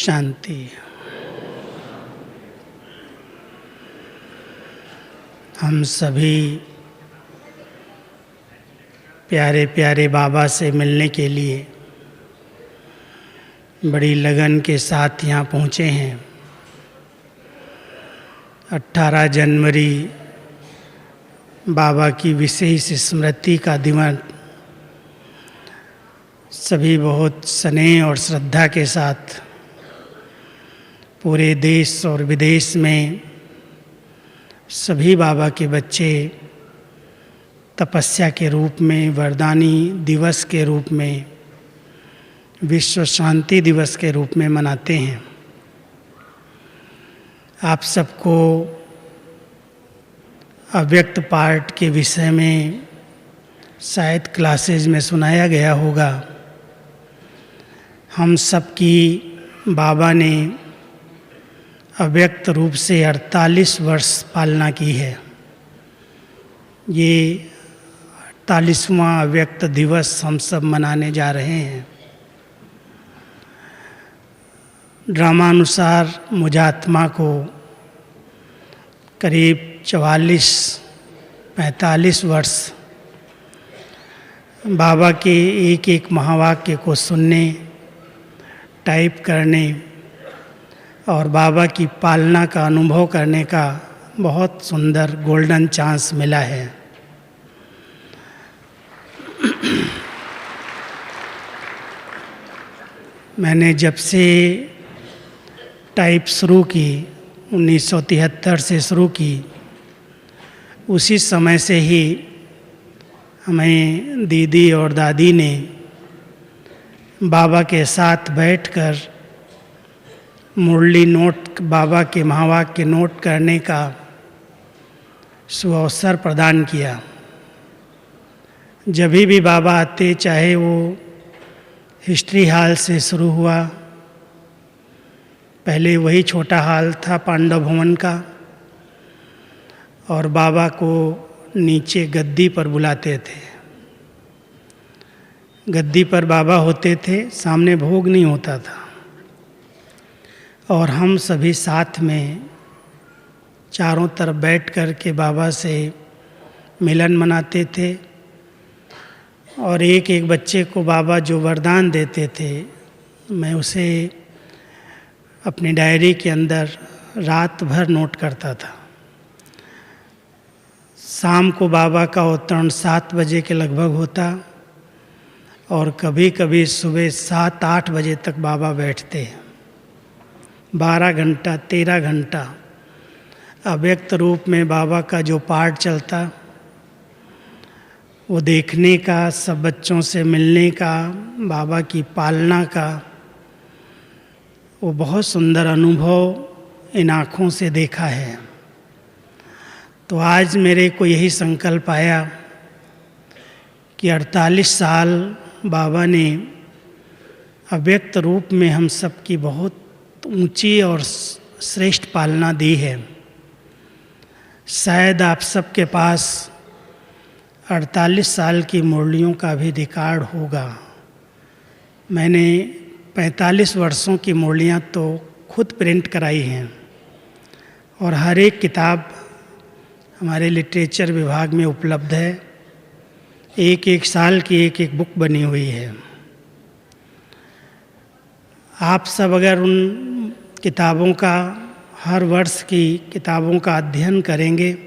शांति। हम सभी प्यारे प्यारे बाबा से मिलने के लिए बड़ी लगन के साथ यहाँ पहुँचे हैं। 18 जनवरी बाबा की विशेष स्मृति का दिवस सभी बहुत स्नेह और श्रद्धा के साथ पूरे देश और विदेश में सभी बाबा के बच्चे तपस्या के रूप में, वरदानी दिवस के रूप में, विश्व शांति दिवस के रूप में मनाते हैं। आप सबको अव्यक्त पाठ के विषय में शायद क्लासेज में सुनाया गया होगा। हम सबकी बाबा ने अव्यक्त रूप से 48 वर्ष पालना की है। ये 48वां अव्यक्त दिवस हम सब मनाने जा रहे हैं। ड्रामानुसार मुझात्मा को करीब 44-45 वर्ष बाबा के एक एक महावाक्य को सुनने, टाइप करने और बाबा की पालना का अनुभव करने का बहुत सुंदर गोल्डन चांस मिला है। मैंने जब से टाइप शुरू की, 1973 से शुरू की, उसी समय से ही हमें दीदी और दादी ने बाबा के साथ बैठकर मुरली नोट, बाबा के महावाक्य नोट करने का सुअवसर प्रदान किया। जब भी बाबा आते, चाहे वो हिस्ट्री हॉल से शुरू हुआ, पहले वही छोटा हॉल था पांडव भवन का, और बाबा को नीचे गद्दी पर बुलाते थे। गद्दी पर बाबा होते थे, सामने भोग नहीं होता था, और हम सभी साथ में चारों तरफ बैठ कर के बाबा से मिलन मनाते थे। और एक एक बच्चे को बाबा जो वरदान देते थे, मैं उसे अपनी डायरी के अंदर रात भर नोट करता था। शाम को बाबा का अवतरण 7 बजे के लगभग होता, और कभी कभी सुबह 7-8 बजे तक बाबा बैठते। 12 घंटा 13 घंटा अव्यक्त रूप में बाबा का जो पाठ चलता, वो देखने का, सब बच्चों से मिलने का, बाबा की पालना का वो बहुत सुंदर अनुभव इन आँखों से देखा है। तो आज मेरे को यही संकल्प आया कि 48 साल बाबा ने अव्यक्त रूप में हम सब की बहुत ऊंची और श्रेष्ठ पालना दी है। शायद आप सबके पास 48 साल की मुरलियों का भी रिकॉर्ड होगा। मैंने 45 वर्षों की मुरलियाँ तो खुद प्रिंट कराई हैं, और हर एक किताब हमारे लिटरेचर विभाग में उपलब्ध है। एक एक साल की एक एक बुक बनी हुई है। आप सब अगर उन किताबों का, हर वर्ष की किताबों का अध्ययन करेंगे,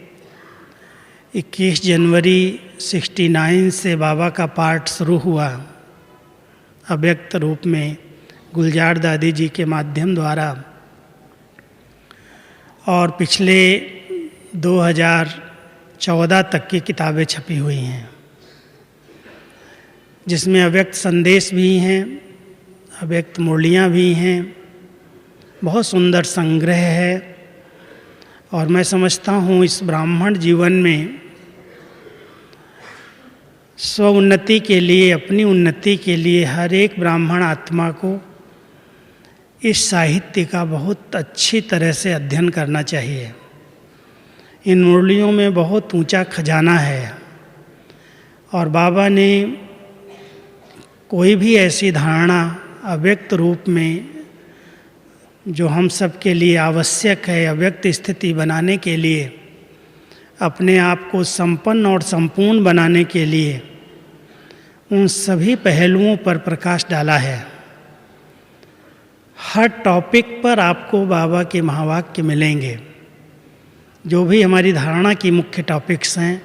21 जनवरी 69 से बाबा का पाठ शुरू हुआ अव्यक्त रूप में गुलजार दादी जी के माध्यम द्वारा, और पिछले 2014 तक की किताबें छपी हुई हैं, जिसमें अव्यक्त संदेश भी हैं, अव्यक्त मुरलियाँ भी हैं। बहुत सुंदर संग्रह है। और मैं समझता हूँ इस ब्राह्मण जीवन में स्व उन्नति के लिए, अपनी उन्नति के लिए हर एक ब्राह्मण आत्मा को इस साहित्य का बहुत अच्छी तरह से अध्ययन करना चाहिए। इन मुरलियों में बहुत ऊंचा खजाना है, और बाबा ने कोई भी ऐसी धारणा अव्यक्त रूप में जो हम सब के लिए आवश्यक है अव्यक्त स्थिति बनाने के लिए, अपने आप को संपन्न और संपूर्ण बनाने के लिए, उन सभी पहलुओं पर प्रकाश डाला है। हर टॉपिक पर आपको बाबा के महावाक्य मिलेंगे, जो भी हमारी धारणा की मुख्य टॉपिक्स हैं।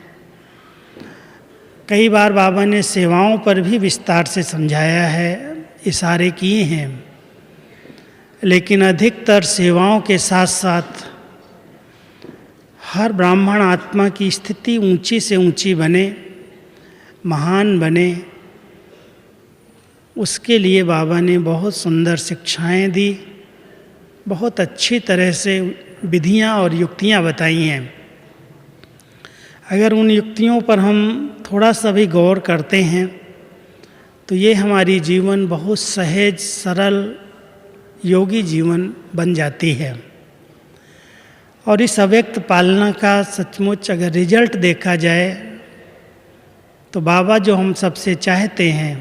कई बार बाबा ने सेवाओं पर भी विस्तार से समझाया है, इशारे किए हैं, लेकिन अधिकतर सेवाओं के साथ साथ हर ब्राह्मण आत्मा की स्थिति ऊंची से ऊंची बने, महान बने, उसके लिए बाबा ने बहुत सुंदर शिक्षाएं दी, बहुत अच्छी तरह से विधियां और युक्तियां बताई हैं। अगर उन युक्तियों पर हम थोड़ा सा भी गौर करते हैं तो ये हमारी जीवन बहुत सहज, सरल, योगी जीवन बन जाती है। और इस अव्यक्त पालना का सचमुच अगर रिजल्ट देखा जाए तो बाबा जो हम सबसे चाहते हैं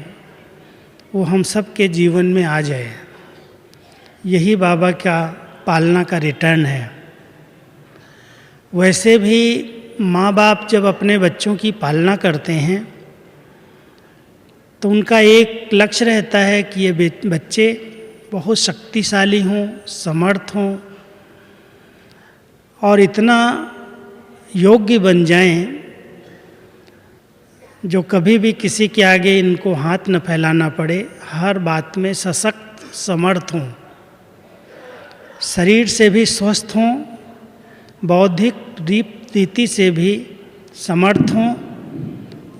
वो हम सब के जीवन में आ जाए। यही बाबा का पालना का रिटर्न है। वैसे भी माँ बाप जब अपने बच्चों की पालना करते हैं तो उनका एक लक्ष्य रहता है कि ये बच्चे बहुत शक्तिशाली हों, समर्थ हों और इतना योग्य बन जाएं जो कभी भी किसी के आगे इनको हाथ न फैलाना पड़े, हर बात में सशक्त, समर्थ हों, शरीर से भी स्वस्थ हों, बौद्धिक रीति से भी समर्थ हों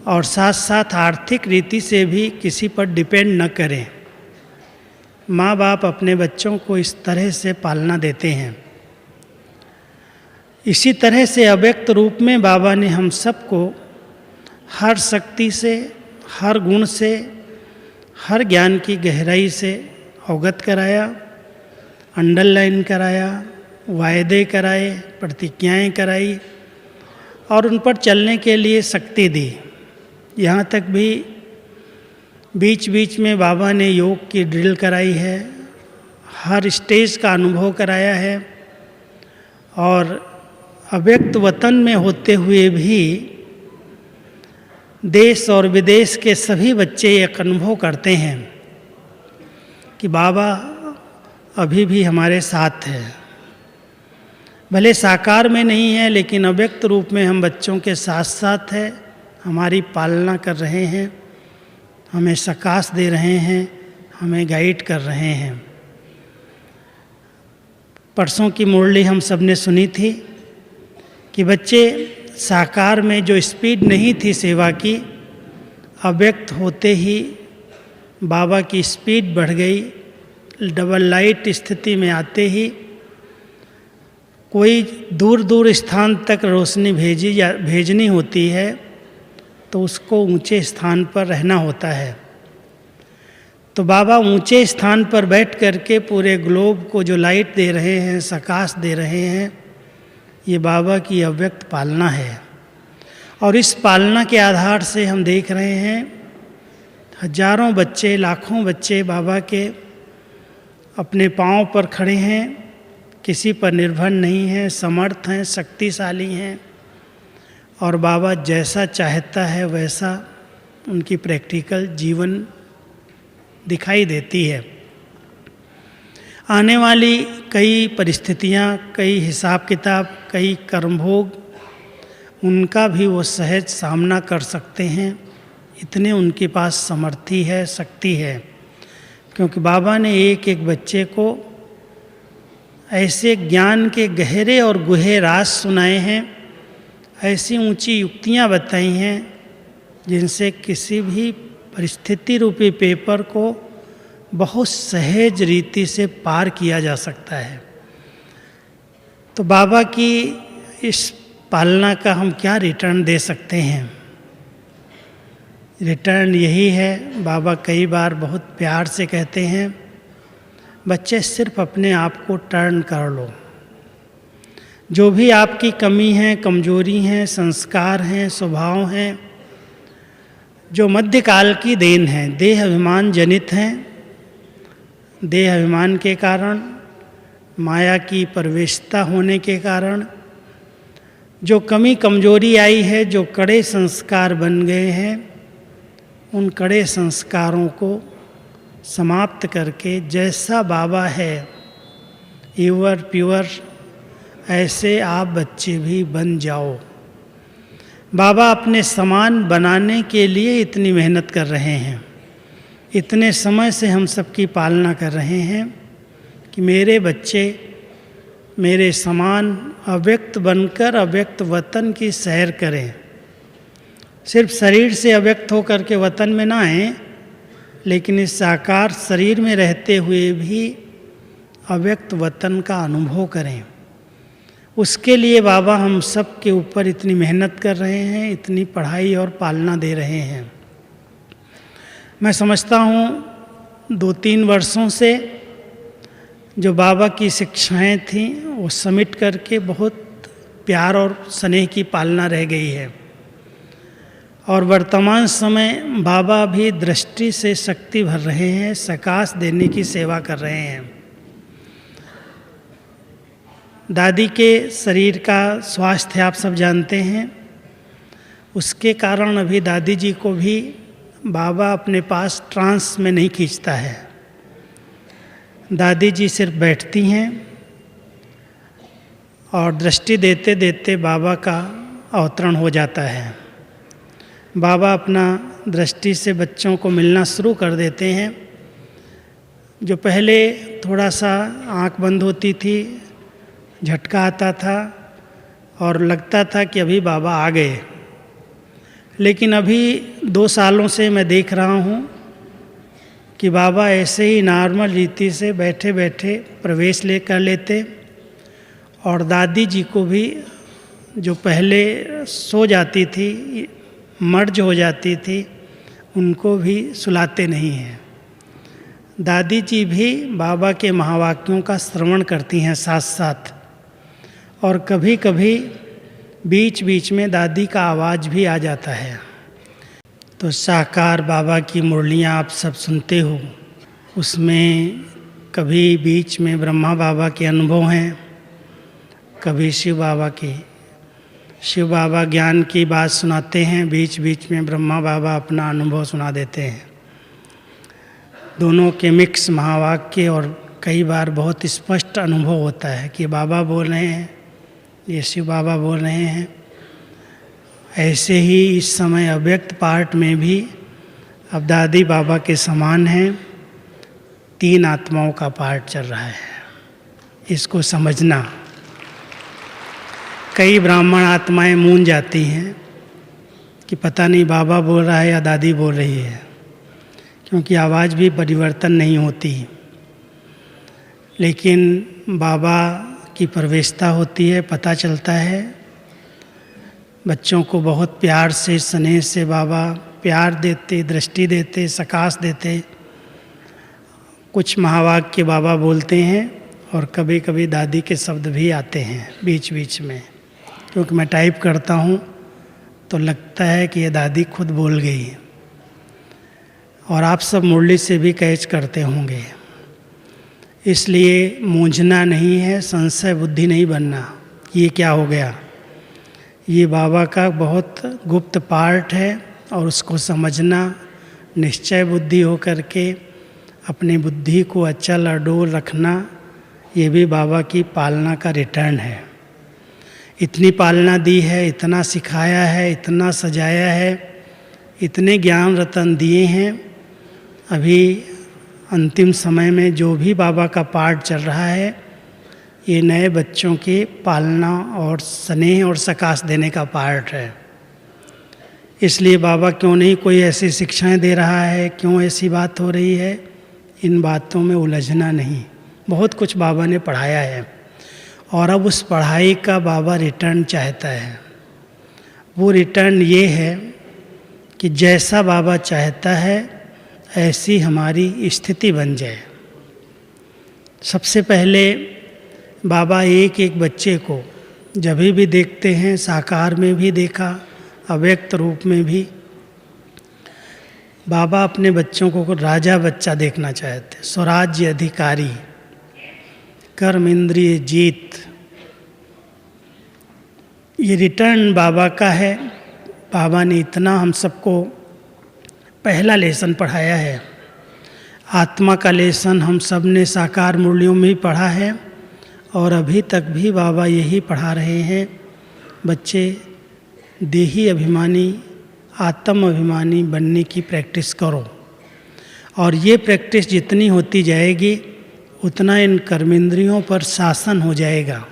और साथ साथ आर्थिक रीति से भी किसी पर डिपेंड न करें। माँ बाप अपने बच्चों को इस तरह से पालना देते हैं। इसी तरह से अव्यक्त रूप में बाबा ने हम सबको हर शक्ति से, हर गुण से, हर ज्ञान की गहराई से अवगत कराया, अंडरलाइन कराया, वायदे कराए, प्रतिज्ञाएं कराई और उन पर चलने के लिए शक्ति दी। यहाँ तक भी बीच बीच में बाबा ने योग की ड्रिल कराई है, हर स्टेज का अनुभव कराया है और अव्यक्त वतन में होते हुए भी देश और विदेश के सभी बच्चे एक अनुभव करते हैं कि बाबा अभी भी हमारे साथ है। भले साकार में नहीं है लेकिन अव्यक्त रूप में हम बच्चों के साथ साथ है, हमारी पालना कर रहे हैं, हमें सकाश दे रहे हैं, हमें गाइड कर रहे हैं। परसों की मुरली हम सब ने सुनी थी कि बच्चे साकार में जो स्पीड नहीं थी सेवा की, अव्यक्त होते ही बाबा की स्पीड बढ़ गई। डबल लाइट स्थिति में आते ही कोई दूर दूर स्थान तक रोशनी भेजनी होती है तो उसको ऊंचे स्थान पर रहना होता है। तो बाबा ऊंचे स्थान पर बैठ करके पूरे ग्लोब को जो लाइट दे रहे हैं, सकाश दे रहे हैं, ये बाबा की अव्यक्त पालना है। और इस पालना के आधार से हम देख रहे हैं हजारों बच्चे, लाखों बच्चे बाबा के अपने पांव पर खड़े हैं, किसी पर निर्भर नहीं हैं, समर्थ हैं, शक्तिशाली हैं और बाबा जैसा चाहता है वैसा उनकी प्रैक्टिकल जीवन दिखाई देती है। आने वाली कई परिस्थितियाँ, कई हिसाब किताब, कई कर्मभोग, उनका भी वो सहज सामना कर सकते हैं। इतने उनके पास समर्थी है, शक्ति है, क्योंकि बाबा ने एक एक बच्चे को ऐसे ज्ञान के गहरे और गुहे राज सुनाए हैं, ऐसी ऊंची युक्तियाँ बताई हैं जिनसे किसी भी परिस्थिति रूपी पेपर को बहुत सहज रीति से पार किया जा सकता है। तो बाबा की इस पालना का हम क्या रिटर्न दे सकते हैं? रिटर्न यही है, बाबा कई बार बहुत प्यार से कहते हैं, बच्चे सिर्फ अपने आप को टर्न कर लो। जो भी आपकी कमी है, कमजोरी हैं, संस्कार हैं, स्वभाव हैं, जो मध्यकाल की देन है, देह अभिमान जनित हैं, देह अभिमान के कारण माया की प्रवेशता होने के कारण जो कमी कमजोरी आई है, जो कड़े संस्कार बन गए हैं, उन कड़े संस्कारों को समाप्त करके जैसा बाबा है प्योर प्योर, ऐसे आप बच्चे भी बन जाओ। बाबा अपने समान बनाने के लिए इतनी मेहनत कर रहे हैं, इतने समय से हम सबकी पालना कर रहे हैं कि मेरे बच्चे मेरे समान अव्यक्त बनकर अव्यक्त वतन की सैर करें। सिर्फ शरीर से अव्यक्त होकर के वतन में ना आए, लेकिन इस साकार शरीर में रहते हुए भी अव्यक्त वतन का अनुभव करें। उसके लिए बाबा हम सब के ऊपर इतनी मेहनत कर रहे हैं, इतनी पढ़ाई और पालना दे रहे हैं। मैं समझता हूँ 2-3 वर्षों से जो बाबा की शिक्षाएं थीं वो समेट करके बहुत प्यार और स्नेह की पालना रह गई है। और वर्तमान समय बाबा भी दृष्टि से शक्ति भर रहे हैं, सकाश देने की सेवा कर रहे हैं। दादी के शरीर का स्वास्थ्य आप सब जानते हैं, उसके कारण अभी दादी जी को भी बाबा अपने पास ट्रांस में नहीं खींचता है। दादी जी सिर्फ बैठती हैं और दृष्टि देते देते बाबा का अवतरण हो जाता है। बाबा अपना दृष्टि से बच्चों को मिलना शुरू कर देते हैं। जो पहले थोड़ा सा आँख बंद होती थी, झटका आता था और लगता था कि अभी बाबा आ गए, लेकिन अभी 2 सालों से मैं देख रहा हूँ कि बाबा ऐसे ही नॉर्मल रीति से बैठे बैठे प्रवेश कर लेते और दादी जी को भी जो पहले सो जाती थी, मर्ज हो जाती थी, उनको भी सुलाते नहीं हैं। दादी जी भी बाबा के महावाक्यों का श्रवण करती हैं साथ साथ, और कभी कभी बीच बीच में दादी का आवाज़ भी आ जाता है। तो साकार बाबा की मुरलियाँ आप सब सुनते हो, उसमें कभी बीच में ब्रह्मा बाबा के अनुभव हैं, कभी शिव बाबा के। शिव बाबा ज्ञान की बात सुनाते हैं, बीच बीच में ब्रह्मा बाबा अपना अनुभव सुना देते हैं। दोनों के मिक्स महावाक्य और कई बार बहुत स्पष्ट अनुभव होता है कि बाबा बोल रहे हैं, ये शिव बाबा बोल रहे हैं। ऐसे ही इस समय अव्यक्त पार्ट में भी अब दादी बाबा के समान हैं, 3 आत्माओं का पार्ट चल रहा है। इसको समझना। कई ब्राह्मण आत्माएं मूंझ जाती हैं कि पता नहीं बाबा बोल रहा है या दादी बोल रही है, क्योंकि आवाज़ भी परिवर्तन नहीं होती। लेकिन बाबा की प्रवेशता होती है, पता चलता है। बच्चों को बहुत प्यार से स्नेह से बाबा प्यार देते, दृष्टि देते, सकाश देते। कुछ महावाक्य बाबा बोलते हैं और कभी कभी दादी के शब्द भी आते हैं बीच बीच में, क्योंकि मैं टाइप करता हूँ तो लगता है कि ये दादी खुद बोल गई। और आप सब मुरली से भी कैच करते होंगे। इसलिए मूंझना नहीं है, संशय बुद्धि नहीं बनना, ये क्या हो गया। ये बाबा का बहुत गुप्त पार्ट है और उसको समझना, निश्चय बुद्धि हो करके अपनी बुद्धि को अचल अडोल रखना, ये भी बाबा की पालना का रिटर्न है। इतनी पालना दी है, इतना सिखाया है, इतना सजाया है, इतने ज्ञान रतन दिए हैं। अभी अंतिम समय में जो भी बाबा का पाठ चल रहा है, ये नए बच्चों की पालना और स्नेह और सकाश देने का पार्ट है। इसलिए बाबा क्यों नहीं कोई ऐसी शिक्षाएं दे रहा है, क्यों ऐसी बात हो रही है, इन बातों में उलझना नहीं। बहुत कुछ बाबा ने पढ़ाया है और अब उस पढ़ाई का बाबा रिटर्न चाहता है। वो रिटर्न ये है कि जैसा बाबा चाहता है ऐसी हमारी स्थिति बन जाए। सबसे पहले बाबा एक एक बच्चे को जब भी देखते हैं, साकार में भी देखा, अव्यक्त रूप में भी, बाबा अपने बच्चों को राजा बच्चा देखना चाहते, स्वराज्य अधिकारी। कर्म इंद्रिय जीत, ये रिटर्न बाबा का है। बाबा ने इतना हम सबको पहला लेसन पढ़ाया है। आत्मा का लेसन हम सब ने साकार मुरलियों में ही पढ़ा है और अभी तक भी बाबा यही पढ़ा रहे हैं। बच्चे देही अभिमानी, आत्म अभिमानी बनने की प्रैक्टिस करो, और ये प्रैक्टिस जितनी होती जाएगी उतना इन कर्मेंद्रियों पर शासन हो जाएगा।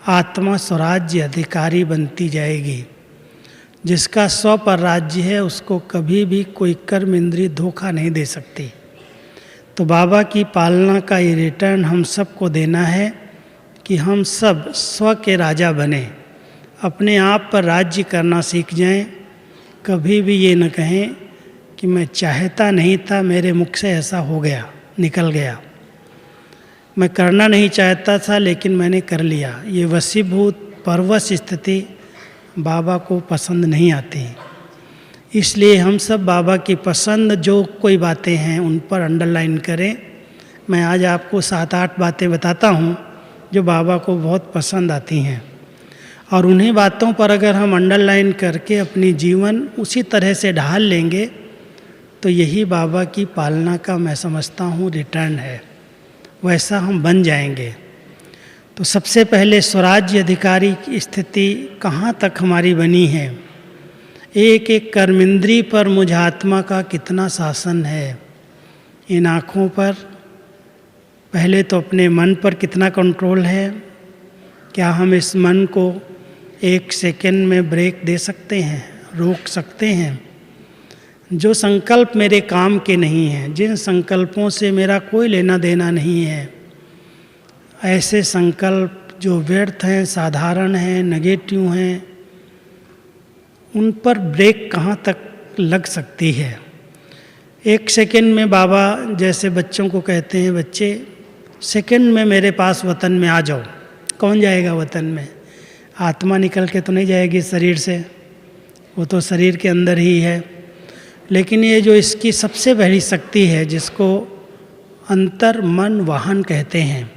आत्मा स्वराज्य अधिकारी बनती जाएगी। जिसका स्व पर राज्य है उसको कभी भी कोई कर्म इंद्रिय धोखा नहीं दे सकती। तो बाबा की पालना का ये रिटर्न हम सबको देना है कि हम सब स्व के राजा बने, अपने आप पर राज्य करना सीख जाएं। कभी भी ये न कहें कि मैं चाहता नहीं था, मेरे मुख से ऐसा हो गया, निकल गया, मैं करना नहीं चाहता था लेकिन मैंने कर लिया। ये वशीभूत परवश स्थिति बाबा को पसंद नहीं आती। इसलिए हम सब बाबा की पसंद जो कोई बातें हैं उन पर अंडरलाइन करें। मैं आज आपको 7-8 बातें बताता हूँ जो बाबा को बहुत पसंद आती हैं, और उन्हीं बातों पर अगर हम अंडरलाइन करके अपनी जीवन उसी तरह से ढाल लेंगे तो यही बाबा की पालना का मैं समझता हूँ रिटर्न है। वैसा हम बन जाएंगे। तो सबसे पहले स्वराज्य अधिकारी की स्थिति कहाँ तक हमारी बनी है। एक एक कर्मेंद्री पर मुझ आत्मा का कितना शासन है। इन आँखों पर पहले तो अपने मन पर कितना कंट्रोल है। क्या हम इस मन को 1 सेकंड में ब्रेक दे सकते हैं, रोक सकते हैं? जो संकल्प मेरे काम के नहीं हैं, जिन संकल्पों से मेरा कोई लेना देना नहीं है, ऐसे संकल्प जो व्यर्थ हैं, साधारण हैं, नेगेटिव हैं, उन पर ब्रेक कहाँ तक लग सकती है। 1 सेकंड में बाबा जैसे बच्चों को कहते हैं, बच्चे सेकंड में मेरे पास वतन में आ जाओ। कौन जाएगा वतन में? आत्मा निकल के तो नहीं जाएगी शरीर से, वो तो शरीर के अंदर ही है। लेकिन ये जो इसकी सबसे बड़ी शक्ति है, जिसको अंतर मन वाहन कहते हैं,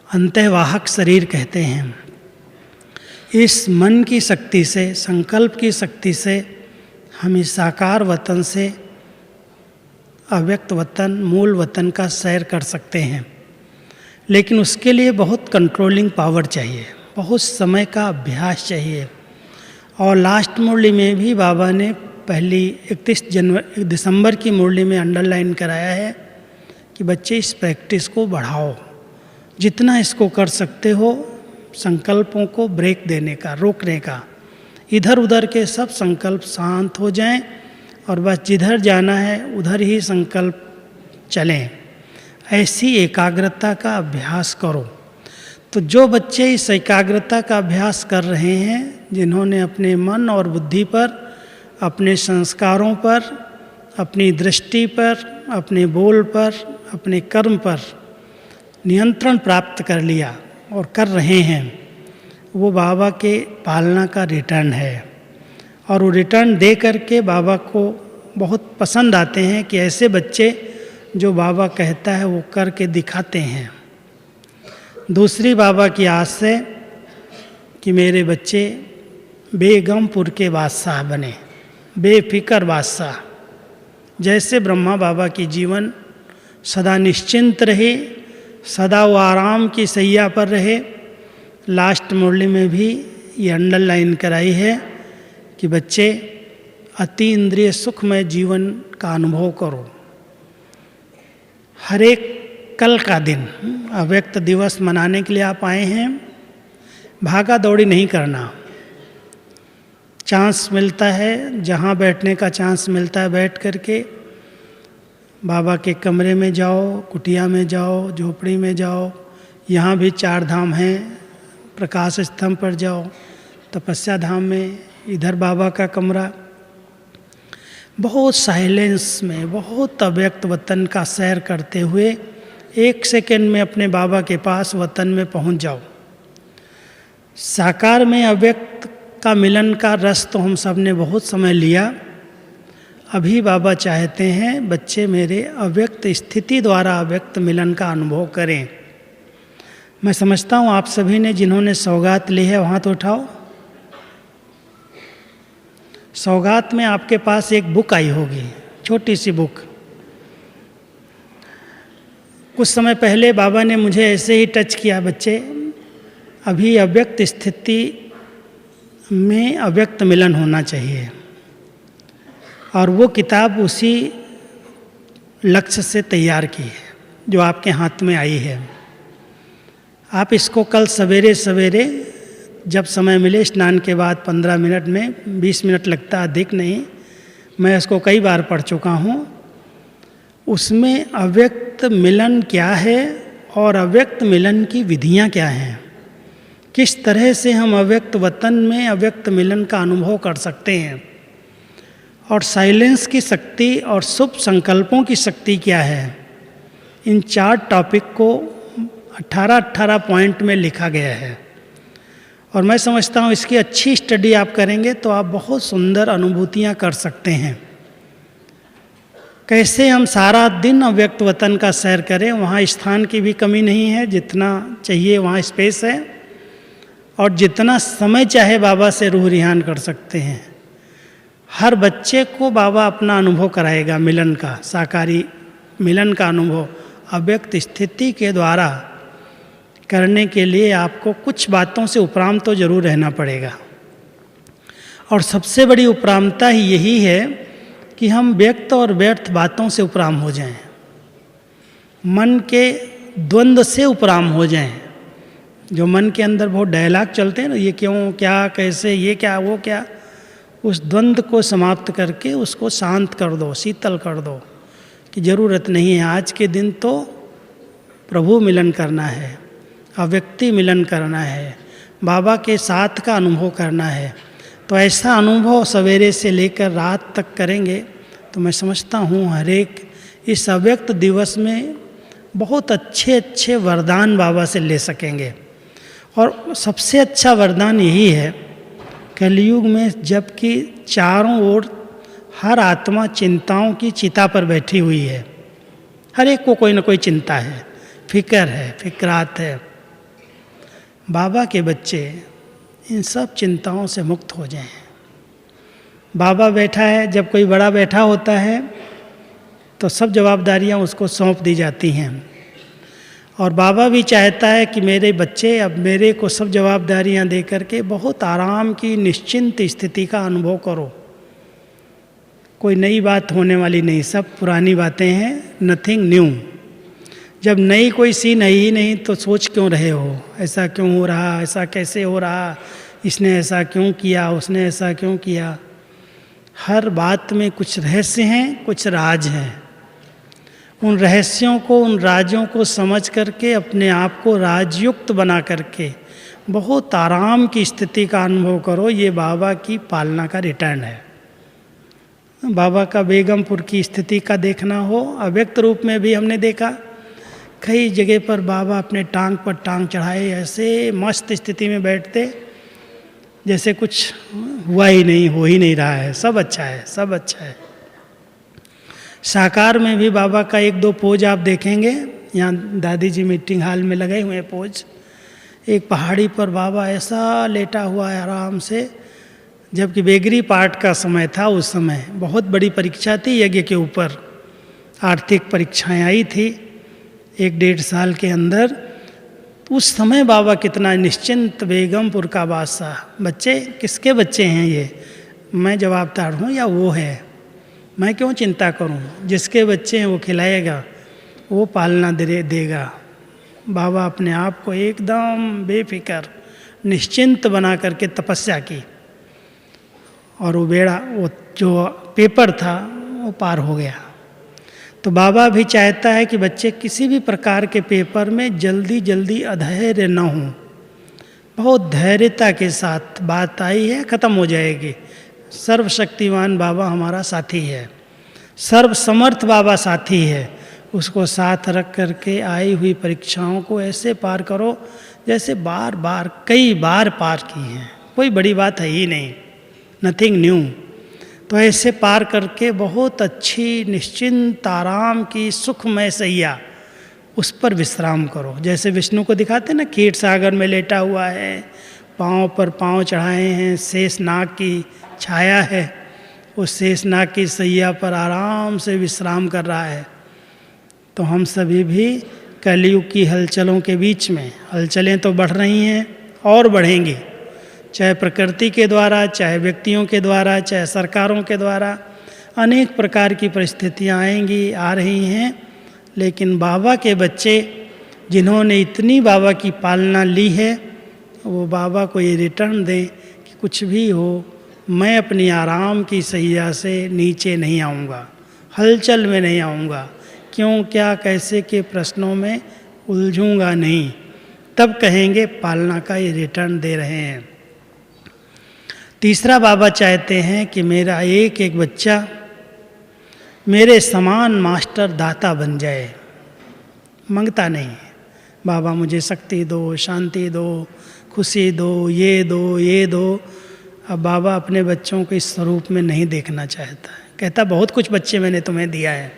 अंतःवाहक शरीर कहते हैं, इस मन की शक्ति से, संकल्प की शक्ति से हम इस साकार वतन से अव्यक्त वतन, मूल वतन का सैर कर सकते हैं। लेकिन उसके लिए बहुत कंट्रोलिंग पावर चाहिए, बहुत समय का अभ्यास चाहिए। और लास्ट मुरली में भी बाबा ने पहली 31 दिसंबर की मुरली में अंडरलाइन कराया है कि बच्चे इस प्रैक्टिस को बढ़ाओ, जितना इसको कर सकते हो। संकल्पों को ब्रेक देने का, रोकने का, इधर उधर के सब संकल्प शांत हो जाएं और बस जिधर जाना है उधर ही संकल्प चलें। ऐसी एकाग्रता का अभ्यास करो। तो जो बच्चे इस एकाग्रता का अभ्यास कर रहे हैं, जिन्होंने अपने मन और बुद्धि पर, अपने संस्कारों पर, अपनी दृष्टि पर, अपने बोल पर, अपने कर्म पर नियंत्रण प्राप्त कर लिया और कर रहे हैं, वो बाबा के पालना का रिटर्न है। और वो रिटर्न दे करके बाबा को बहुत पसंद आते हैं कि ऐसे बच्चे जो बाबा कहता है वो करके दिखाते हैं। दूसरी बाबा की आस है कि मेरे बच्चे बेगमपुर के बादशाह बने, बेफिक्र बादशाह। जैसे ब्रह्मा बाबा की जीवन सदा निश्चिंत रहे, सदा वो आराम की सैया पर रहे। लास्ट मुरली में भी ये अंडरलाइन कराई है कि बच्चे अति इंद्रिय सुखमय जीवन का अनुभव करो। हर एक कल का दिन अव्यक्त दिवस मनाने के लिए आप आए हैं। भागा दौड़ी नहीं करना। चांस मिलता है, जहाँ बैठने का चांस मिलता है बैठ करके बाबा के कमरे में जाओ, कुटिया में जाओ, झोपड़ी में जाओ। यहाँ भी 4 धाम हैं। प्रकाश स्तंभ पर जाओ, तपस्या धाम में, इधर बाबा का कमरा। बहुत साइलेंस में, बहुत अव्यक्त वतन का सैर करते हुए 1 सेकंड में अपने बाबा के पास वतन में पहुंच जाओ। साकार में अव्यक्त का मिलन का रस तो हम सब ने बहुत समय लिया। अभी बाबा चाहते हैं बच्चे मेरे अव्यक्त स्थिति द्वारा अव्यक्त मिलन का अनुभव करें। मैं समझता हूँ आप सभी ने जिन्होंने सौगात ली है वहाँ तो उठाओ। सौगात में आपके पास एक बुक आई होगी, छोटी सी बुक। कुछ समय पहले बाबा ने मुझे ऐसे ही टच किया, बच्चे अभी अव्यक्त स्थिति में अव्यक्त मिलन होना चाहिए, और वो किताब उसी लक्ष्य से तैयार की है जो आपके हाथ में आई है। आप इसको कल सवेरे सवेरे जब समय मिले, स्नान के बाद 15 मिनट में, 20 मिनट लगता, अधिक नहीं, मैं इसको कई बार पढ़ चुका हूँ। उसमें अव्यक्त मिलन क्या है और अव्यक्त मिलन की विधियाँ क्या हैं, किस तरह से हम अव्यक्त वतन में अव्यक्त मिलन का अनुभव कर सकते हैं, और साइलेंस की शक्ति और शुभ संकल्पों की शक्ति क्या है। इन 4 टॉपिक को 18 पॉइंट में लिखा गया है, और मैं समझता हूँ इसकी अच्छी स्टडी आप करेंगे तो आप बहुत सुंदर अनुभूतियाँ कर सकते हैं। कैसे हम सारा दिन अव्यक्त वतन का सैर करें, वहाँ स्थान की भी कमी नहीं है, जितना चाहिए वहाँ स्पेस है, और जितना समय चाहे बाबा से रूह रिहान कर सकते हैं। हर बच्चे को बाबा अपना अनुभव कराएगा मिलन का, साकारी मिलन का अनुभव अव्यक्त स्थिति के द्वारा करने के लिए आपको कुछ बातों से उपरांत तो जरूर रहना पड़ेगा। और सबसे बड़ी उपरामता ही यही है कि हम व्यक्त और व्यर्थ बातों से उपराम हो जाएं, मन के द्वंद्व से उपराम हो जाएं। जो मन के अंदर बहुत डायलॉग चलते हैं ना, ये क्यों, क्या, कैसे, ये क्या, वो क्या, उस द्वंद्व को समाप्त करके उसको शांत कर दो, शीतल कर दो कि ज़रूरत नहीं है। आज के दिन तो प्रभु मिलन करना है, अव्यक्ति मिलन करना है, बाबा के साथ का अनुभव करना है। तो ऐसा अनुभव सवेरे से लेकर रात तक करेंगे तो मैं समझता हूँ हर एक इस अव्यक्त दिवस में बहुत अच्छे अच्छे वरदान बाबा से ले सकेंगे। और सबसे अच्छा वरदान यही है, कलयुग में जबकि चारों ओर हर आत्मा चिंताओं की चिता पर बैठी हुई है, हर एक को कोई ना कोई चिंता है, फिक्र है, फिक्रात है। बाबा के बच्चे इन सब चिंताओं से मुक्त हो जाएं। बाबा बैठा है, जब कोई बड़ा बैठा होता है तो सब जवाबदारियां उसको सौंप दी जाती हैं, और बाबा भी चाहता है कि मेरे बच्चे अब मेरे को सब जवाबदारियां दे करके बहुत आराम की निश्चिंत स्थिति का अनुभव करो। कोई नई बात होने वाली नहीं, सब पुरानी बातें हैं, नथिंग न्यू। जब नई कोई सीन है ही नहीं तो सोच क्यों रहे हो, ऐसा क्यों हो रहा, ऐसा कैसे हो रहा, इसने ऐसा क्यों किया, उसने ऐसा क्यों किया। हर बात में कुछ रहस्य हैं, कुछ राज हैं। उन रहस्यों को, उन राजों को समझ करके अपने आप को राजयुक्त बना करके बहुत आराम की स्थिति का अनुभव करो। ये बाबा की पालना का रिटर्न है। बाबा का बेगमपुर की स्थिति का देखना हो, अव्यक्त रूप में भी हमने देखा, कई जगह पर बाबा अपने टांग पर टांग चढ़ाए ऐसे मस्त स्थिति में बैठते जैसे कुछ हुआ ही नहीं, हो ही नहीं रहा है, सब अच्छा है, सब अच्छा है। साकार में भी बाबा का 1-2 पोज आप देखेंगे, यहाँ दादी जी मीटिंग हॉल में लगे हुए हैं पोज। एक पहाड़ी पर बाबा ऐसा लेटा हुआ है आराम से, जबकि बेगरी पाठ का समय था। उस समय बहुत बड़ी परीक्षा थी यज्ञ के ऊपर, आर्थिक परीक्षाएं आई थी 1-1.5 साल के अंदर। उस समय बाबा कितना निश्चिंत, बेगमपुर का बादशाह। बच्चे किसके बच्चे हैं ये, मैं जवाबदार हूँ या वो है, मैं क्यों चिंता करूं, जिसके बच्चे हैं वो खिलाएगा, वो पालना देगा। बाबा अपने आप को एकदम बेफिक्र निश्चिंत बना करके तपस्या की, और वो बेड़ा, वो जो पेपर था वो पार हो गया। तो बाबा भी चाहता है कि बच्चे किसी भी प्रकार के पेपर में जल्दी जल्दी अधैर्य न हों, बहुत धैर्यता के साथ, बात आई है ख़त्म हो जाएगी। सर्वशक्तिमान बाबा हमारा साथी है, सर्वसमर्थ बाबा साथी है। उसको साथ रख करके आई हुई परीक्षाओं को ऐसे पार करो जैसे बार बार कई बार पार की हैं, कोई बड़ी बात है ही नहीं, नथिंग न्यू। तो ऐसे पार करके बहुत अच्छी निश्चिंत आराम की सुखमय सैया उस पर विश्राम करो। जैसे विष्णु को दिखाते ना, क्षीर सागर में लेटा हुआ है, पाँव पर पाँव चढ़ाए हैं, शेषनाग की छाया है, उस शेषनाग की सैया पर आराम से विश्राम कर रहा है। तो हम सभी भी कलयुग की हलचलों के बीच में, हलचलें तो बढ़ रही हैं और बढ़ेंगी, चाहे प्रकृति के द्वारा, चाहे व्यक्तियों के द्वारा, चाहे सरकारों के द्वारा, अनेक प्रकार की परिस्थितियां आएंगी, आ रही हैं। लेकिन बाबा के बच्चे जिन्होंने इतनी बाबा की पालना ली है, वो बाबा को ये रिटर्न दें कि कुछ भी हो, मैं अपनी आराम की सैया से नीचे नहीं आऊँगा, हलचल में नहीं आऊँगा, क्यों, क्या, कैसे के प्रश्नों में उलझूंगा नहीं। तब कहेंगे पालना का ये रिटर्न दे रहे हैं। तीसरा, बाबा चाहते हैं कि मेरा एक एक बच्चा मेरे समान मास्टर दाता बन जाए। मांगता नहीं है, बाबा मुझे शक्ति दो, शांति दो, खुशी दो, ये दो, ये दो। अब बाबा अपने बच्चों को इस स्वरूप में नहीं देखना चाहता है। कहता बहुत कुछ बच्चे मैंने तुम्हें दिया है,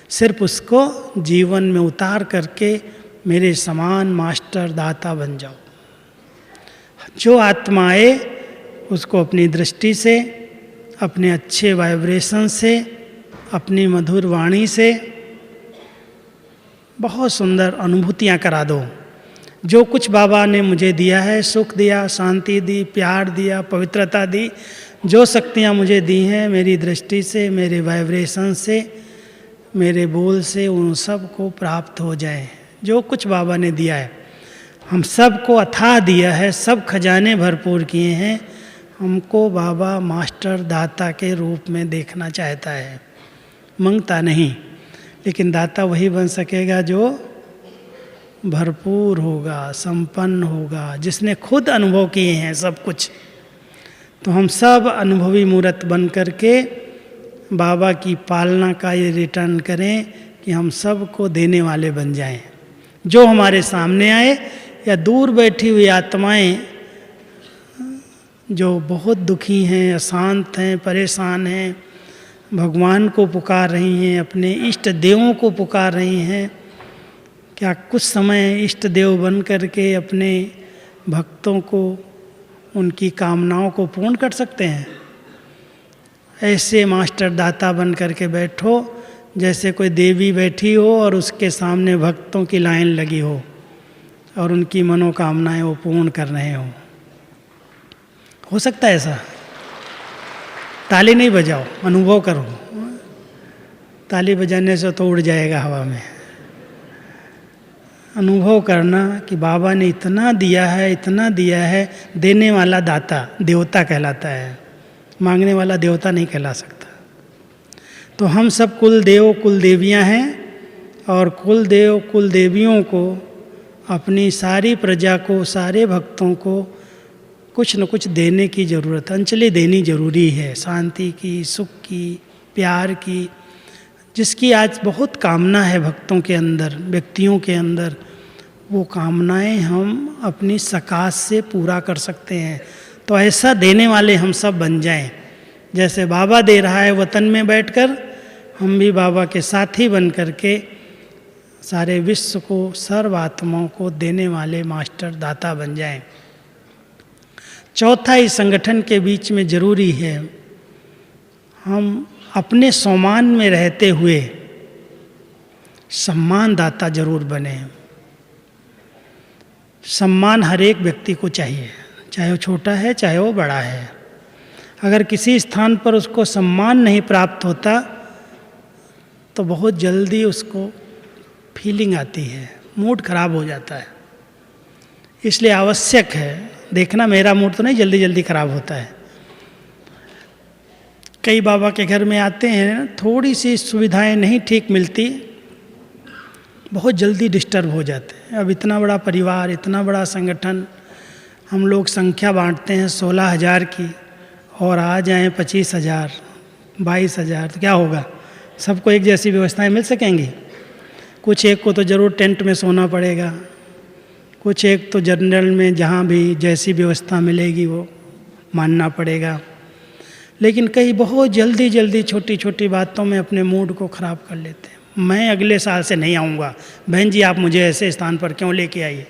सिर्फ उसको जीवन में उतार करके मेरे समान मास्टर दाता बन जाओ। जो आत्मा आए उसको अपनी दृष्टि से, अपने अच्छे वाइब्रेशन से, अपनी मधुर वाणी से बहुत सुंदर अनुभूतियाँ करा दो। जो कुछ बाबा ने मुझे दिया है, सुख दिया, शांति दी, प्यार दिया, पवित्रता दी, जो शक्तियाँ मुझे दी हैं, मेरी दृष्टि से, मेरे वाइब्रेशन से, मेरे बोल से, उन सब को प्राप्त हो जाए। जो कुछ बाबा ने दिया है, हम सब को अथाह दिया है, सब खजाने भरपूर किए हैं। हमको बाबा मास्टर दाता के रूप में देखना चाहता है, मांगता नहीं। लेकिन दाता वही बन सकेगा जो भरपूर होगा, संपन्न होगा, जिसने खुद अनुभव किए हैं सब कुछ। तो हम सब अनुभवी मूर्त बन करके बाबा की पालना का ये रिटर्न करें कि हम सब को देने वाले बन जाएं। जो हमारे सामने आए या दूर बैठी हुई आत्माएं जो बहुत दुखी हैं, अशांत हैं, परेशान हैं, भगवान को पुकार रही हैं, अपने इष्ट देवों को पुकार रही हैं, क्या कुछ समय इष्ट देव बन करके अपने भक्तों को, उनकी कामनाओं को पूर्ण कर सकते हैं? ऐसे मास्टर दाता बन करके बैठो जैसे कोई देवी बैठी हो और उसके सामने भक्तों की लाइन लगी हो और उनकी मनोकामनाएं वो पूर्ण कर रहे हो सकता है ऐसा? ताली नहीं बजाओ, अनुभव करो। ताली बजाने से तो उड़ जाएगा हवा में। अनुभव करना कि बाबा ने इतना दिया है, इतना दिया है। देने वाला दाता देवता कहलाता है, मांगने वाला देवता नहीं कहला सकता। तो हम सब कुल देव कुल देवियाँ हैं और कुल देव कुल देवियों को, अपनी सारी प्रजा को, सारे भक्तों को कुछ न कुछ देने की ज़रूरत, अंजलि देनी जरूरी है। शांति की, सुख की, प्यार की, जिसकी आज बहुत कामना है भक्तों के अंदर, व्यक्तियों के अंदर, वो कामनाएं हम अपनी सकाश से पूरा कर सकते हैं। तो ऐसा देने वाले हम सब बन जाएं। जैसे बाबा दे रहा है वतन में बैठकर, हम भी बाबा के साथी बन करके सारे विश्व को, सर्व आत्माओं को देने वाले मास्टर दाता बन जाएं। चौथा, इस संगठन के बीच में जरूरी है हम अपने सम्मान में रहते हुए सम्मान दाता जरूर बने। सम्मान हर एक व्यक्ति को चाहिए, चाहे वो छोटा है चाहे वो बड़ा है। अगर किसी स्थान पर उसको सम्मान नहीं प्राप्त होता तो बहुत जल्दी उसको फीलिंग आती है, मूड खराब हो जाता है। इसलिए आवश्यक है देखना, मेरा मूड तो नहीं जल्दी जल्दी खराब होता है। कई बाबा के घर में आते हैं, थोड़ी सी सुविधाएं नहीं ठीक मिलती, बहुत जल्दी डिस्टर्ब हो जाते हैं। अब इतना बड़ा परिवार, इतना बड़ा संगठन, हम लोग संख्या बांटते हैं 16,000 की और आ जाएं 25,000, 22,000, तो क्या होगा? सबको एक जैसी व्यवस्थाएं मिल सकेंगी? कुछ एक को तो ज़रूर टेंट में सोना पड़ेगा, कुछ एक तो जनरल में जहाँ भी जैसी व्यवस्था मिलेगी वो मानना पड़ेगा। लेकिन कई बहुत जल्दी जल्दी छोटी छोटी बातों में अपने मूड को ख़राब कर लेते हैं। मैं अगले साल से नहीं आऊँगा, बहन जी आप मुझे ऐसे स्थान पर क्यों लेके आइए।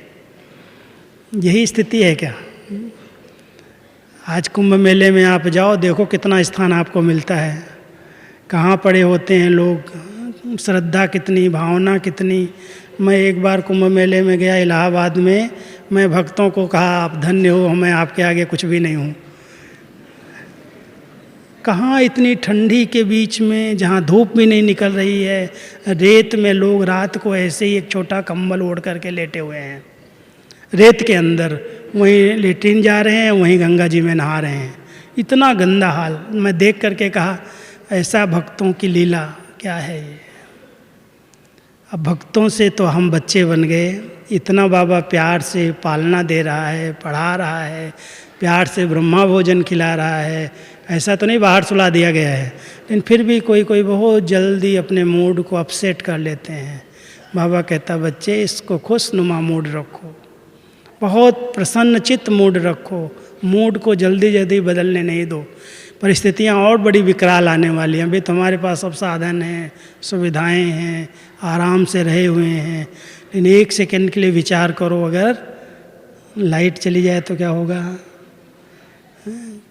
यही स्थिति है क्या? आज कुंभ मेले में आप जाओ, देखो कितना स्थान आपको मिलता है, कहाँ पड़े होते हैं लोग, श्रद्धा कितनी, भावना कितनी। मैं एक बार कुंभ मेले में गया इलाहाबाद में, मैं भक्तों को कहा आप धन्य हो, मैं आपके आगे कुछ भी नहीं हूँ। कहाँ इतनी ठंडी के बीच में, जहाँ धूप भी नहीं निकल रही है, रेत में लोग रात को ऐसे ही एक छोटा कंबल ओढ़ करके लेटे हुए हैं रेत के अंदर, वहीं लेटिन जा रहे हैं, वहीं गंगा जी में नहा रहे हैं। इतना गंदा हाल। मैं देख करके कहा ऐसा भक्तों की लीला क्या है ये। अब भक्तों से तो हम बच्चे बन गए, इतना बाबा प्यार से पालना दे रहा है, पढ़ा रहा है, प्यार से ब्रह्मा भोजन खिला रहा है। ऐसा तो नहीं बाहर सुला दिया गया है, लेकिन फिर भी कोई कोई बहुत जल्दी अपने मूड को अपसेट कर लेते हैं। बाबा कहता बच्चे इसको खुशनुमा मूड रखो, बहुत प्रसन्न चित्त मूड रखो, मूड को जल्दी जल्दी बदलने नहीं दो। परिस्थितियाँ और बड़ी विकराल आने वाली हैं। अभी तुम्हारे पास सब साधन हैं, सुविधाएं हैं, आराम से रहे हुए हैं, लेकिन एक सेकंड के लिए विचार करो, अगर लाइट चली जाए तो क्या होगा?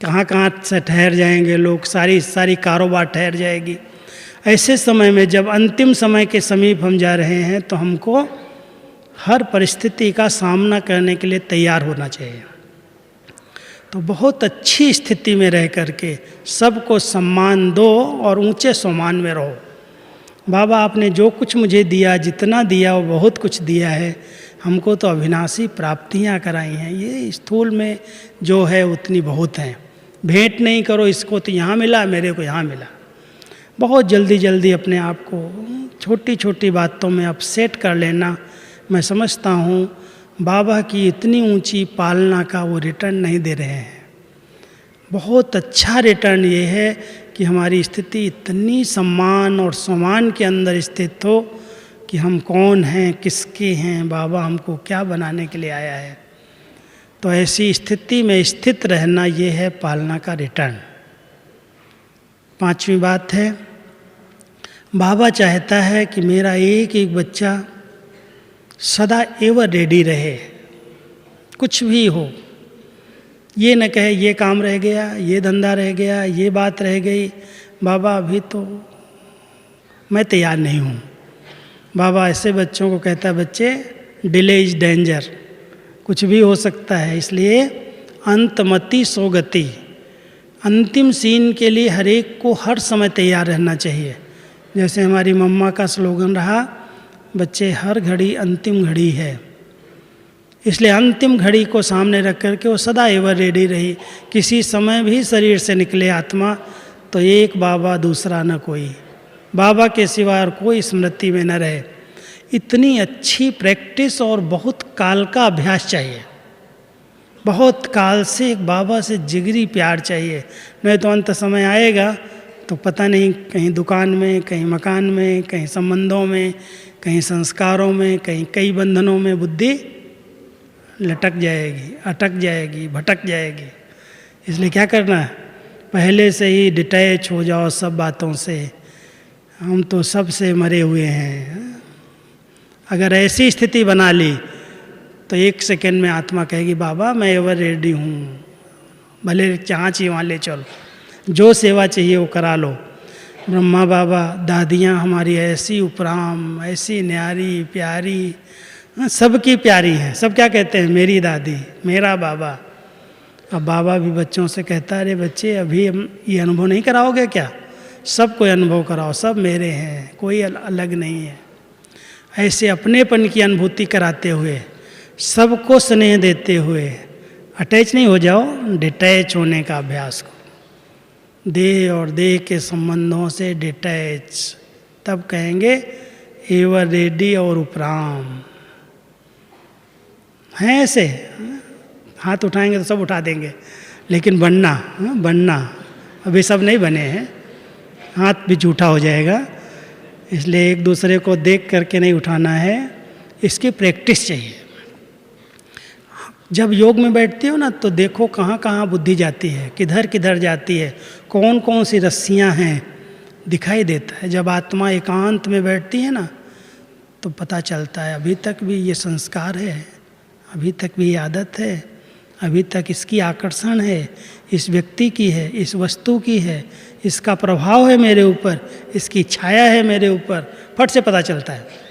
कहाँ कहाँ से ठहर जाएंगे लोग, सारी कारोबार ठहर जाएगी। ऐसे समय में जब अंतिम समय के समीप हम जा रहे हैं तो हमको हर परिस्थिति का सामना करने के लिए तैयार होना चाहिए। तो बहुत अच्छी स्थिति में रह करके सबको सम्मान दो और ऊंचे सम्मान में रहो। बाबा आपने जो कुछ मुझे दिया, जितना दिया वो बहुत कुछ दिया है, हमको तो अविनाशी प्राप्तियां कराई हैं। ये स्थूल में जो है उतनी बहुत हैं। भेंट नहीं करो, इसको तो यहाँ मिला, मेरे को यहाँ मिला। बहुत जल्दी जल्दी अपने आप को छोटी छोटी बातों में अपसेट कर लेना, मैं समझता हूँ बाबा की इतनी ऊंची पालना का वो रिटर्न नहीं दे रहे हैं। बहुत अच्छा रिटर्न ये है कि हमारी स्थिति इतनी सम्मान और सम्मान के अंदर स्थित हो कि हम कौन हैं, किसके हैं, बाबा हमको क्या बनाने के लिए आया है। तो ऐसी स्थिति में स्थित रहना ये है पालना का रिटर्न। पांचवी बात है, बाबा चाहता है कि मेरा एक एक बच्चा सदा एवर रेडी रहे, कुछ भी हो। ये न कहे ये काम रह गया, ये धंधा रह गया, ये बात रह गई, बाबा अभी तो मैं तैयार नहीं हूँ। बाबा ऐसे बच्चों को कहता है बच्चे डिले इज डेंजर, कुछ भी हो सकता है, इसलिए अंतमति सोगति, अंतिम सीन के लिए हर एक को हर समय तैयार रहना चाहिए। जैसे हमारी मम्मा का स्लोगन रहा, बच्चे हर घड़ी अंतिम घड़ी है, इसलिए अंतिम घड़ी को सामने रख करके वो सदा एवर रेडी रही। किसी समय भी शरीर से निकले आत्मा तो एक बाबा दूसरा न कोई, बाबा के सिवा और कोई स्मृति में न रहे। इतनी अच्छी प्रैक्टिस और बहुत काल का अभ्यास चाहिए, बहुत काल से एक बाबा से जिगरी प्यार चाहिए। नहीं तो अंत समय आएगा तो पता नहीं, कहीं दुकान में, कहीं मकान में, कहीं संबंधों में, कहीं संस्कारों में, कहीं कई बंधनों में बुद्धि लटक जाएगी, अटक जाएगी, भटक जाएगी। इसलिए क्या करना है, पहले से ही डिटैच हो जाओ सब बातों से। हम तो सब से मरे हुए हैं। अगर ऐसी स्थिति बना ली तो एक सेकंड में आत्मा कहेगी बाबा मैं एवर रेडी हूँ, भले जहाँ चाहिए वहाँ ले चलो, जो सेवा चाहिए वो करा लो। ब्रह्मा बाबा, दादियाँ हमारी ऐसी उपराम, ऐसी न्यारी प्यारी, सबकी प्यारी हैं। सब क्या कहते हैं, मेरी दादी, मेरा बाबा। अब बाबा भी बच्चों से कहता है अरे बच्चे अभी ये अनुभव नहीं कराओगे क्या, सबको अनुभव कराओ, सब मेरे हैं, कोई अलग नहीं है। ऐसे अपनेपन की अनुभूति कराते हुए, सबको स्नेह देते हुए अटैच नहीं हो जाओ, डिटैच होने का अभ्यास करो। देह और देह के संबंधों से डिटैच, तब कहेंगे एवर रेडी और उपराम हैं। ऐसे हाथ उठाएंगे तो सब उठा देंगे, लेकिन बनना अभी सब नहीं बने हैं, हाथ भी झूठा हो जाएगा। इसलिए एक दूसरे को देख करके नहीं उठाना है, इसकी प्रैक्टिस चाहिए। जब योग में बैठते हो ना तो देखो कहाँ कहाँ बुद्धि जाती है, किधर किधर जाती है, कौन कौन सी रस्सियाँ हैं दिखाई देता है। जब आत्मा एकांत में बैठती है ना, तो पता चलता है अभी तक भी ये संस्कार है, अभी तक भी ये आदत है, अभी तक इसकी आकर्षण है, इस व्यक्ति की है, इस वस्तु की है, इसका प्रभाव है मेरे ऊपर, इसकी छाया है मेरे ऊपर, फट से पता चलता है।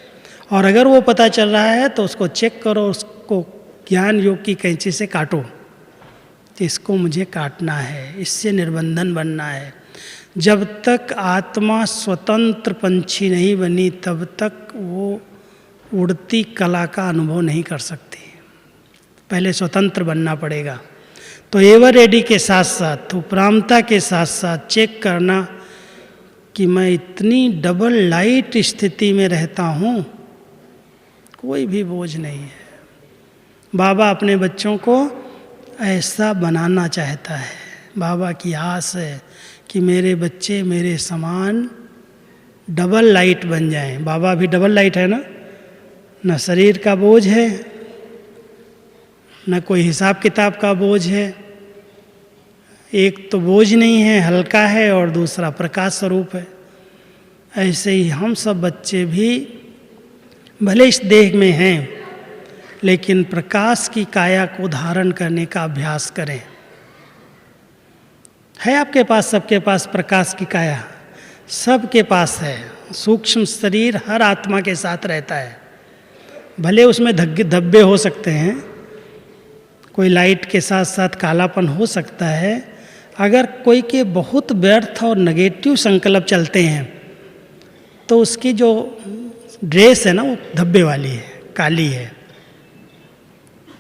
और अगर वो पता चल रहा है तो उसको चेक करो, उसको ज्ञान योग की कैंची से काटो कि इसको मुझे काटना है, इससे निर्बंधन बनना है। जब तक आत्मा स्वतंत्र पंछी नहीं बनी तब तक वो उड़ती कला का अनुभव नहीं कर सकती। पहले स्वतंत्र बनना पड़ेगा। तो एवर रेडी के साथ साथ, उपरामता के साथ साथ चेक करना कि मैं इतनी डबल लाइट स्थिति में रहता हूँ, कोई भी बोझ नहीं है। बाबा अपने बच्चों को ऐसा बनाना चाहता है। बाबा की आस है कि मेरे बच्चे मेरे समान डबल लाइट बन जाएं। बाबा भी डबल लाइट है ना, न शरीर का बोझ है, न कोई हिसाब किताब का बोझ है। एक तो बोझ नहीं है, हल्का है, और दूसरा प्रकाश स्वरूप है। ऐसे ही हम सब बच्चे भी भले इस देह में हैं, लेकिन प्रकाश की काया को धारण करने का अभ्यास करें। है आपके पास, सबके पास प्रकाश की काया, सबके पास है। सूक्ष्म शरीर हर आत्मा के साथ रहता है। भले उसमें धब्बे हो सकते हैं, कोई लाइट के साथ साथ कालापन हो सकता है। अगर कोई के बहुत व्यर्थ और नेगेटिव संकल्प चलते हैं तो उसकी जो ड्रेस है ना, वो धब्बे वाली है, काली है।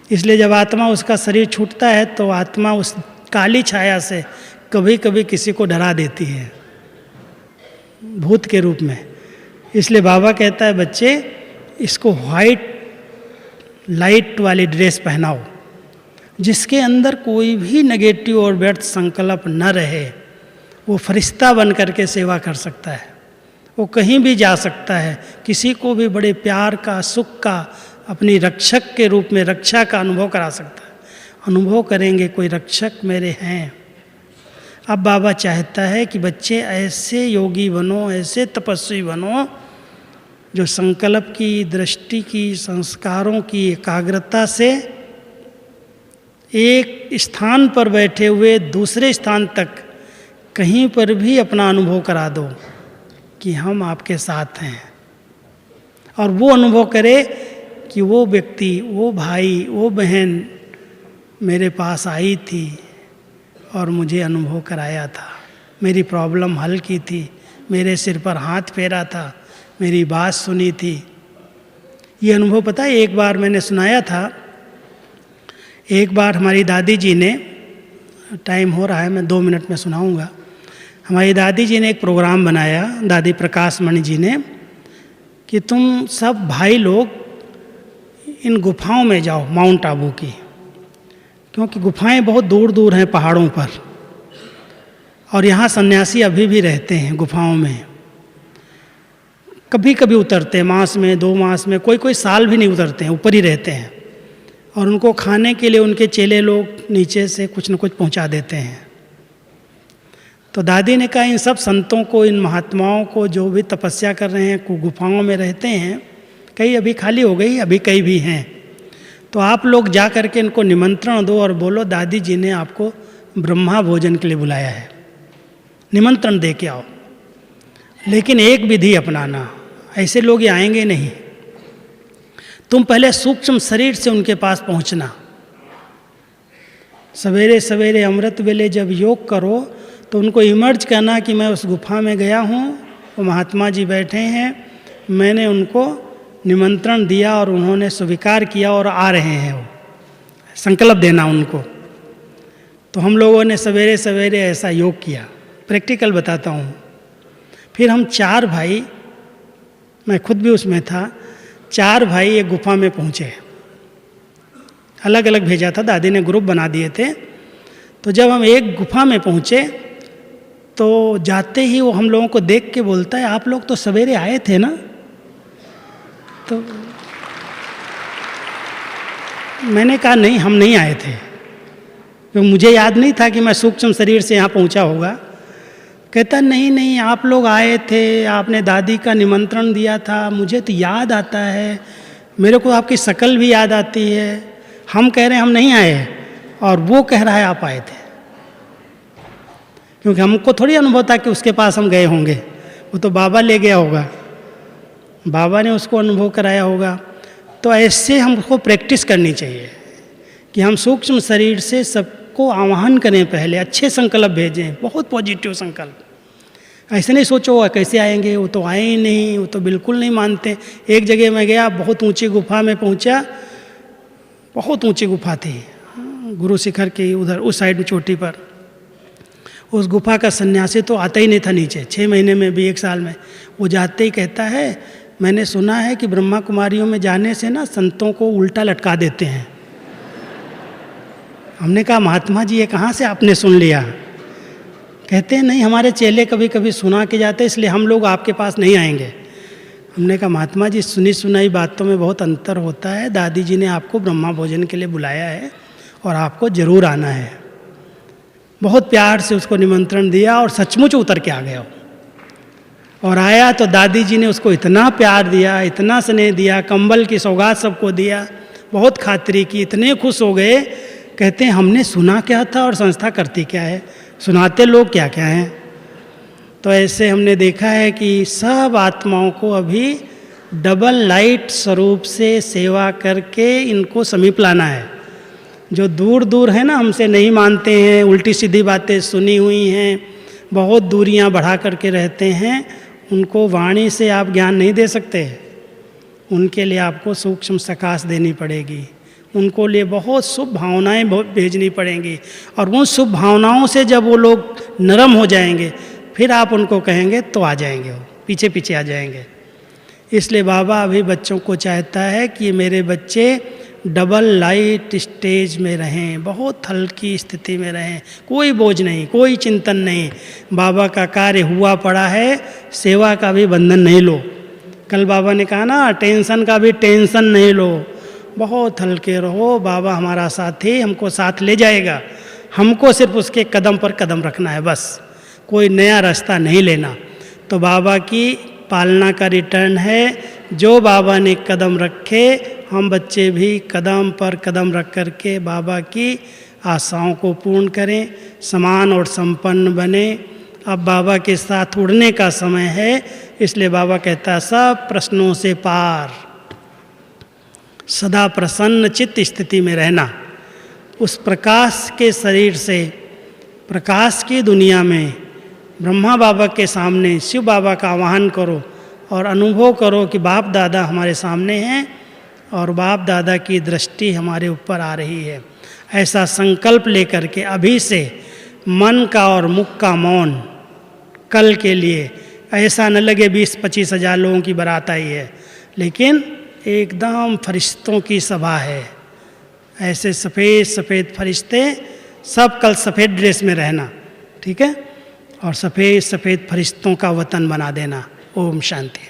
इसलिए जब आत्मा उसका शरीर छूटता है तो आत्मा उस काली छाया से कभी कभी किसी को डरा देती है, भूत के रूप में। इसलिए बाबा कहता है बच्चे इसको व्हाइट लाइट वाली ड्रेस पहनाओ, जिसके अंदर कोई भी नेगेटिव और व्यर्थ संकल्प न रहे। वो फरिश्ता बन करके सेवा कर सकता है, वो कहीं भी जा सकता है, किसी को भी बड़े प्यार का, सुख का, अपनी रक्षक के रूप में रक्षा का अनुभव करा सकता है। अनुभव करेंगे कोई रक्षक मेरे हैं। अब बाबा चाहता है कि बच्चे ऐसे योगी बनो, ऐसे तपस्वी बनो, जो संकल्प की, दृष्टि की, संस्कारों की एकाग्रता से एक स्थान पर बैठे हुए दूसरे स्थान तक कहीं पर भी अपना अनुभव करा दो कि हम आपके साथ हैं। और वो अनुभव करे कि वो व्यक्ति, वो भाई, वो बहन मेरे पास आई थी और मुझे अनुभव कराया था, मेरी प्रॉब्लम हल की थी, मेरे सिर पर हाथ फेरा था, मेरी बात सुनी थी। ये अनुभव पता है, एक बार मैंने सुनाया था। एक बार हमारी दादी जी ने, टाइम हो रहा है, मैं 2 मिनट में सुनाऊंगा। हमारी दादी जी ने एक प्रोग्राम बनाया, दादी प्रकाश मणि जी ने, कि तुम सब भाई लोग इन गुफाओं में जाओ, माउंट आबू की, क्योंकि गुफाएं बहुत दूर दूर हैं पहाड़ों पर, और यहाँ सन्यासी अभी भी रहते हैं गुफाओं में। कभी कभी उतरते हैं, मास में, 2 मास में, कोई कोई साल भी नहीं उतरते हैं, ऊपर ही रहते हैं। और उनको खाने के लिए उनके चेले लोग नीचे से कुछ न कुछ पहुंचा देते हैं। तो दादी ने कहा इन सब संतों को, इन महात्माओं को, जो भी तपस्या कर रहे हैं, गुफाओं में रहते हैं, कई अभी खाली हो गई, अभी कई भी हैं, तो आप लोग जा करके इनको निमंत्रण दो और बोलो दादी जी ने आपको ब्रह्मा भोजन के लिए बुलाया है, निमंत्रण दे के आओ। लेकिन एक विधि अपनाना, ऐसे लोग ये आएंगे नहीं। तुम पहले सूक्ष्म शरीर से उनके पास पहुंचना। सवेरे सवेरे अमृत वेले जब योग करो तो उनको इमर्ज करना कि मैं उस गुफा में गया हूँ, वो महात्मा जी बैठे हैं, मैंने उनको निमंत्रण दिया और उन्होंने स्वीकार किया और आ रहे हैं। वो संकल्प देना उनको। तो हम लोगों ने सवेरे सवेरे ऐसा योग किया। प्रैक्टिकल बताता हूँ। फिर हम 4 भाई, मैं खुद भी उसमें था, 4 भाई एक गुफा में पहुँचे। अलग अलग भेजा था, दादी ने ग्रुप बना दिए थे। तो जब हम एक गुफा में पहुँचे तो जाते ही वो हम लोगों को देख के बोलता है आप लोग तो सवेरे आए थे ना। तो मैंने कहा नहीं, हम नहीं आए थे, क्योंकि मुझे याद नहीं था कि मैं सूक्ष्म शरीर से यहाँ पहुँचा होगा। कहता नहीं नहीं, आप लोग आए थे, आपने दादी का निमंत्रण दिया था, मुझे तो याद आता है, मेरे को आपकी शक्ल भी याद आती है। हम कह रहे हैं हम नहीं आए और वो कह रहा है आप आए थे, क्योंकि हमको थोड़ी अनुभव था कि उसके पास हम गए होंगे, वो तो बाबा ले गया होगा, बाबा ने उसको अनुभव कराया होगा। तो ऐसे हमको प्रैक्टिस करनी चाहिए कि हम सूक्ष्म शरीर से सबको आह्वान करें, पहले अच्छे संकल्प भेजें, बहुत पॉजिटिव संकल्प। ऐसे नहीं सोचो कैसे आएंगे, वो तो आए ही नहीं, वो तो बिल्कुल नहीं मानते। एक जगह मैं गया, बहुत ऊंची गुफा में पहुंचा, बहुत ऊंची गुफा थी गुरु शिखर की उधर उस साइड में चोटी पर। उस गुफा का सन्यासी तो आता ही नहीं था नीचे, 6 महीने में भी 1 साल में। वो जाते ही कहता है मैंने सुना है कि ब्रह्मा कुमारियों में जाने से ना संतों को उल्टा लटका देते हैं। हमने कहा महात्मा जी ये कहाँ से आपने सुन लिया? कहते हैं नहीं, हमारे चेले कभी कभी सुना के जाते, इसलिए हम लोग आपके पास नहीं आएंगे। हमने कहा महात्मा जी सुनी सुनाई बातों में बहुत अंतर होता है, दादी जी ने आपको ब्रह्मा भोजन के लिए बुलाया है और आपको जरूर आना है। बहुत प्यार से उसको निमंत्रण दिया और सचमुच उतर के आ गया और आया तो दादी जी ने उसको इतना प्यार दिया, इतना स्नेह दिया, कंबल की सौगात सबको दिया, बहुत खातिरी की, इतने खुश हो गए। कहते हैं हमने सुना क्या था और संस्था करती क्या है, सुनाते लोग क्या क्या हैं। तो ऐसे हमने देखा है कि सब आत्माओं को अभी डबल लाइट स्वरूप से सेवा करके इनको समीप लाना है। जो दूर दूर है ना, हमसे नहीं मानते हैं, उल्टी सीधी बातें सुनी हुई हैं, बहुत दूरियां बढ़ा करके रहते हैं, उनको वाणी से आप ज्ञान नहीं दे सकते। उनके लिए आपको सूक्ष्म सकाश देनी पड़ेगी, उनको लिए बहुत शुभ भावनाएं भेजनी पड़ेंगी। और उन शुभ भावनाओं से जब वो लोग नरम हो जाएंगे, फिर आप उनको कहेंगे तो आ जाएंगे, वो पीछे पीछे आ जाएंगे। इसलिए बाबा अभी बच्चों को चाहता है कि मेरे बच्चे डबल लाइट स्टेज में रहें, बहुत हल्की स्थिति में रहें, कोई बोझ नहीं, कोई चिंतन नहीं। बाबा का कार्य हुआ पड़ा है, सेवा का भी बंधन नहीं लो। कल बाबा ने कहा ना, टेंशन का भी टेंशन नहीं लो, बहुत हल्के रहो। बाबा हमारा साथी, हमको साथ ले जाएगा, हमको सिर्फ उसके कदम पर कदम रखना है, बस कोई नया रास्ता नहीं लेना। तो बाबा की पालना का रिटर्न है, जो बाबा ने कदम रखे हम बच्चे भी कदम पर कदम रख करके बाबा की आशाओं को पूर्ण करें, समान और संपन्न बने। अब बाबा के साथ उड़ने का समय है, इसलिए बाबा कहता है सब प्रश्नों से पार, सदा प्रसन्न चित्त स्थिति में रहना। उस प्रकाश के शरीर से प्रकाश की दुनिया में ब्रह्मा बाबा के सामने शिव बाबा का आह्वान करो और अनुभव करो कि बाप दादा हमारे सामने हैं और बाप दादा की दृष्टि हमारे ऊपर आ रही है। ऐसा संकल्प लेकर के अभी से मन का और मुख का मौन कल के लिए, ऐसा न लगे 20-25 हज़ार लोगों की बारात आई है, लेकिन एकदम फरिश्तों की सभा है। ऐसे सफ़ेद सफ़ेद फरिश्ते, सब कल सफ़ेद ड्रेस में रहना, ठीक है, और सफ़ेद सफ़ेद फरिश्तों का वतन बना देना। ओम शांति।